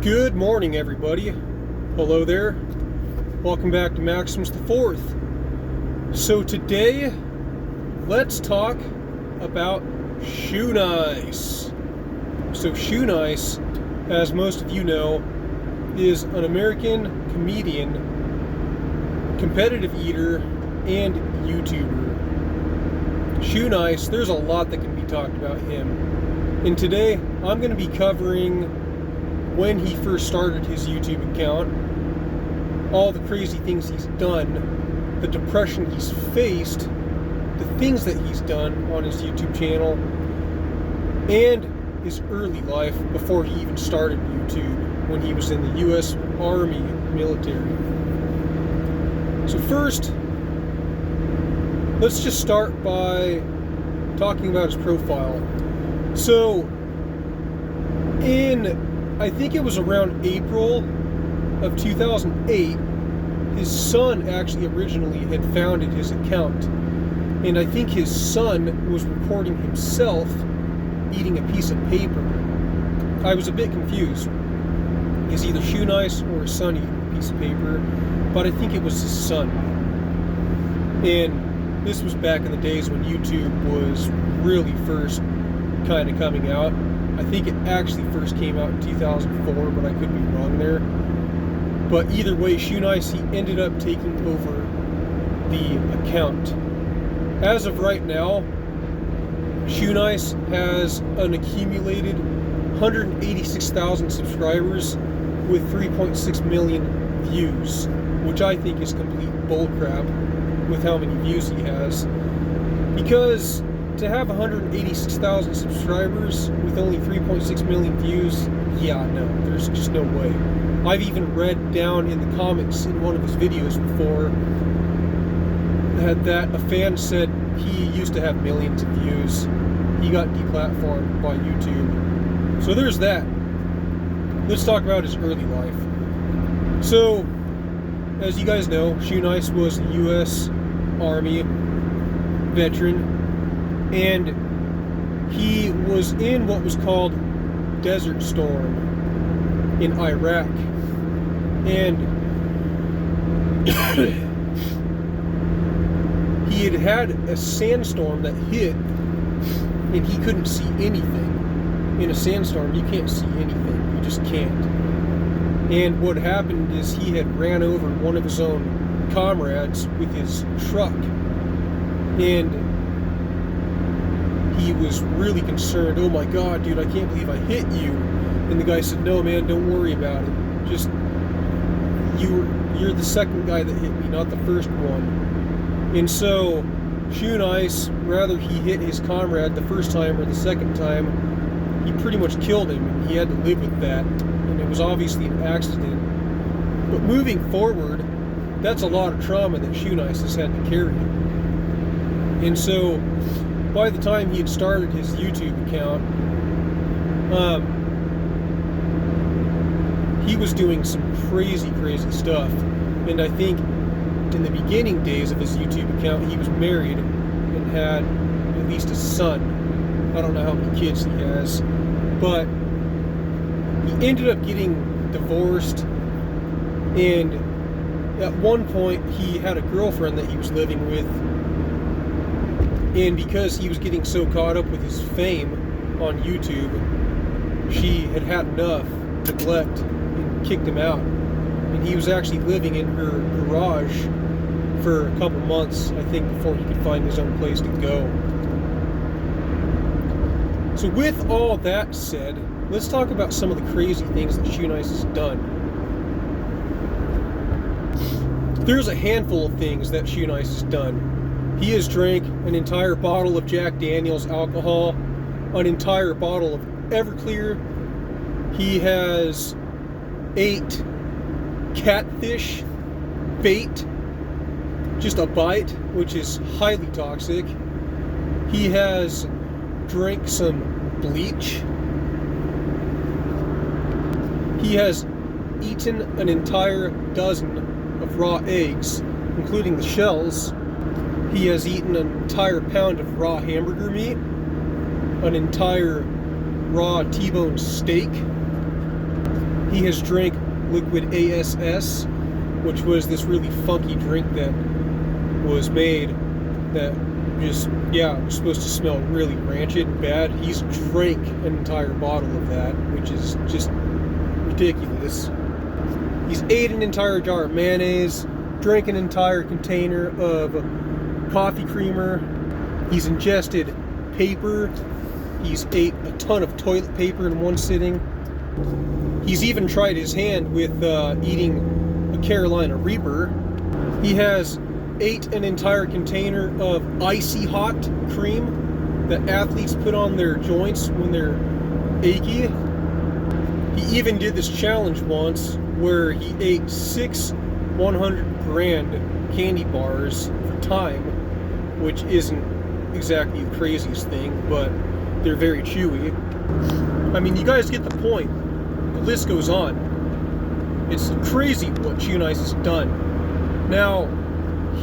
Good morning, everybody. Hello there. Welcome back to Maximus the Fourth. So today, let's talk about Shoenice. So Shoenice, as most of you know, is an American comedian, competitive eater, and YouTuber. Shoenice, there's a lot that can be talked about him. And today, I'm going to be covering when he first started his YouTube account, all the crazy things he's done, the depression he's faced, the things that he's done on his YouTube channel, and his early life before he even started YouTube, when he was in the U.S. Army military. So first, let's just start by talking about his profile. So, I think it was around April of 2008, his son actually originally had founded his account. And I think his son was recording himself eating a piece of paper. I was a bit confused. Is either Shoenice or his son eating a piece of paper, but I think it was his son. And this was back in the days when YouTube was really first kind of coming out. I think it actually first came out in 2004, but I could be wrong there. But either way, Shoenice, he ended up taking over the account. As of right now, Shoenice has an accumulated 186,000 subscribers with 3.6 million views, which I think is complete bullcrap with how many views he has. Because to have 186,000 subscribers with only 3.6 million views, yeah, no, there's just no way. I've even read down in the comments in one of his videos before that a fan said he used to have millions of views. He got deplatformed by YouTube. So there's that. Let's talk about his early life. So, as you guys know, Shoenice was a U.S. Army veteran, and he was in what was called Desert Storm in Iraq. And he had a sandstorm that hit, and he couldn't see anything. In a sandstorm, you can't see anything. You just can't. And what happened is he had ran over one of his own comrades with his truck. And he was really concerned. Oh my God, dude, I can't believe I hit you. And the guy said, no, man, don't worry about it. Just, you're the second guy that hit me, not the first one. And so, Shoenice, rather he hit his comrade the first time or the second time, he pretty much killed him, and he had to live with that. And it was obviously an accident. But moving forward, that's a lot of trauma that Shoenice has had to carry. And so, by the time he had started his YouTube account, he was doing some crazy stuff. And I think in the beginning days of his YouTube account, he was married and had at least a son. I don't know how many kids he has, but he ended up getting divorced, and at one point he had a girlfriend that he was living with. And because he was getting so caught up with his fame on YouTube, she had had enough neglect and kicked him out. And he was actually living in her garage for a couple months, I think, before he could find his own place to go. So with all that said, let's talk about some of the crazy things that Shoenice has done. There's a handful of things that Shoenice has done. He has drank an entire bottle of Jack Daniel's alcohol, an entire bottle of Everclear. He has ate catfish bait, just a bite, which is highly toxic. He has drank some bleach. He has eaten an entire dozen of raw eggs, including the shells. He has eaten an entire pound of raw hamburger meat, an entire raw T-bone steak. He has drank liquid ASS, which was this really funky drink that was made that just, was supposed to smell really rancid and bad. He's drank an entire bottle of that, which is just ridiculous. He's ate an entire jar of mayonnaise, drank an entire container of coffee creamer. He's ingested paper. He's ate a ton of toilet paper in one sitting. He's even tried his hand with eating a Carolina Reaper. He has ate an entire container of icy hot cream that athletes put on their joints when they're achy. He even did this challenge once where he ate 6 100-gram candy bars for time, which isn't exactly the craziest thing, but they're very chewy. I mean, you guys get the point. The list goes on. It's crazy what Shoenice has done. Now,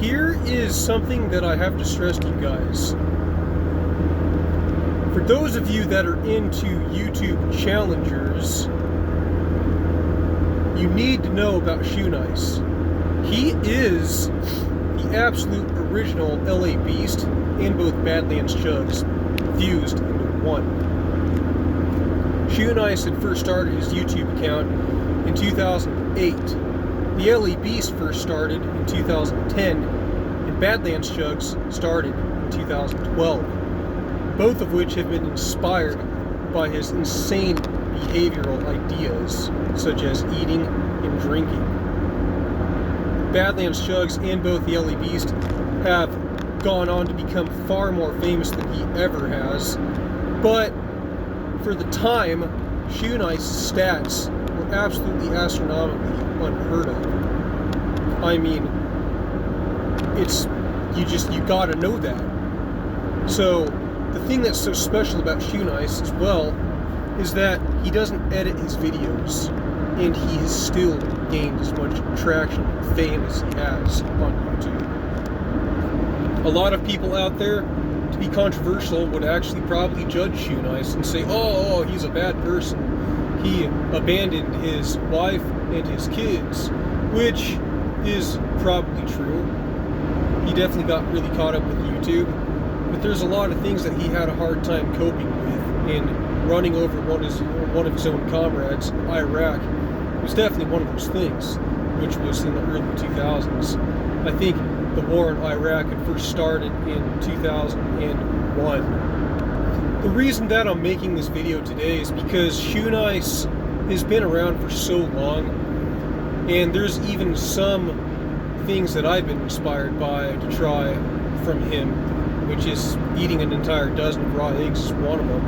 here is something that I have to stress to you guys. For those of you that are into YouTube challengers, you need to know about Shoenice. He is the absolute original LA Beast and both Badlands Chugs fused into one. Shoenice had first started his YouTube account in 2008. The LA Beast first started in 2010, and Badlands Chugs started in 2012, both of which have been inspired by his insane behavioral ideas, such as eating and drinking. Badlands Chugs and both the LA Beast have gone on to become far more famous than he ever has, but for the time, Shoenice's stats were absolutely astronomically unheard of. I mean, you gotta know that. So, the thing that's so special about Shoenice as well is that he doesn't edit his videos, and he has still gained as much traction and fame as he has on YouTube. A lot of people out there, to be controversial, would actually probably judge Shoenice and say, oh, he's a bad person. He abandoned his wife and his kids, which is probably true. He definitely got really caught up with YouTube, but there's a lot of things that he had a hard time coping with, and running over one of his own comrades in Iraq was definitely one of those things, which was in the early 2000s. I think the war in Iraq had first started in 2001. The reason that I'm making this video today is because Shoenice has been around for so long, and there's even some things that I've been inspired by to try from him, which is eating an entire dozen of raw eggs is one of them.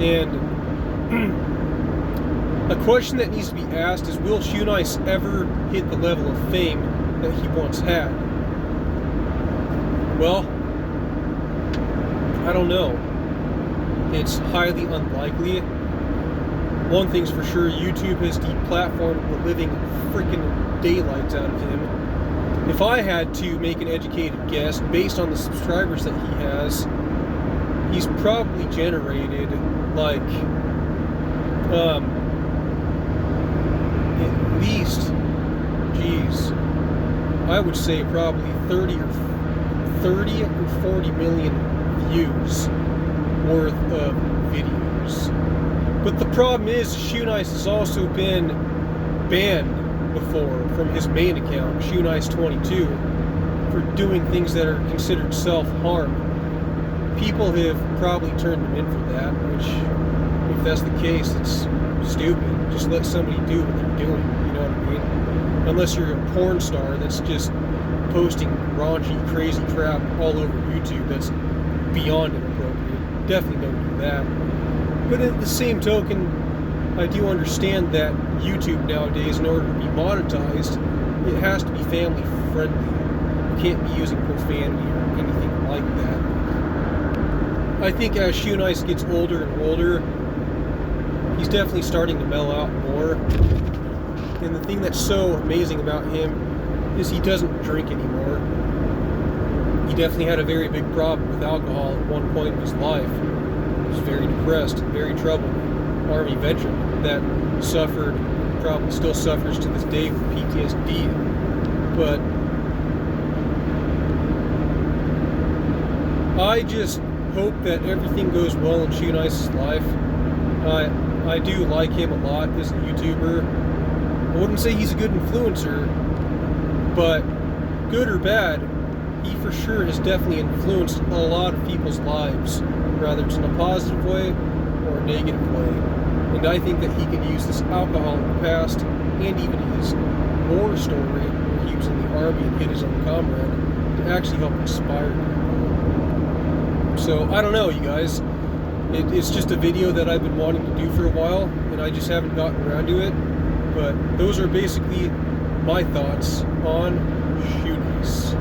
And a question that needs to be asked is, will Shoenice ever hit the level of fame that he once had? Well, I don't know. It's highly unlikely. One thing's for sure, YouTube has deplatformed the living freaking daylights out of him. If I had to make an educated guess, based on the subscribers that he has, he's probably generated like at least, I would say probably 30 or 40 million views worth of videos. But the problem is, Shoenice has also been banned before from his main account, Shoenice22, for doing things that are considered self-harm. People have probably turned him in for that, which, if that's the case, it's stupid. Just let somebody do what they're doing, you know what I mean? Unless you're a porn star that's just posting raunchy, crazy crap all over YouTube that's beyond inappropriate. Definitely don't do that. But at the same token, I do understand that YouTube nowadays, in order to be monetized, it has to be family friendly. You can't be using profanity or anything like that. I think as Shoenice gets older and older, he's definitely starting to mellow out more. And the thing that's so amazing about him is he doesn't drink anymore. He definitely had a very big problem with alcohol at one point in his life. He was very depressed, very troubled, Army veteran. that suffered, probably still suffers to this day with PTSD. But I just hope that everything goes well in Shoenice's life. I do like him a lot as a YouTuber. I wouldn't say he's a good influencer, but good or bad, he for sure has definitely influenced a lot of people's lives, whether it's in a positive way or a negative way. And I think that he can use this alcohol in the past, and even his war story, where he was in the army and hit his own comrade, to actually help inspire people. So, I don't know, you guys. It's just a video that I've been wanting to do for a while, and I just haven't gotten around to it. But those are basically my thoughts on Shoenice.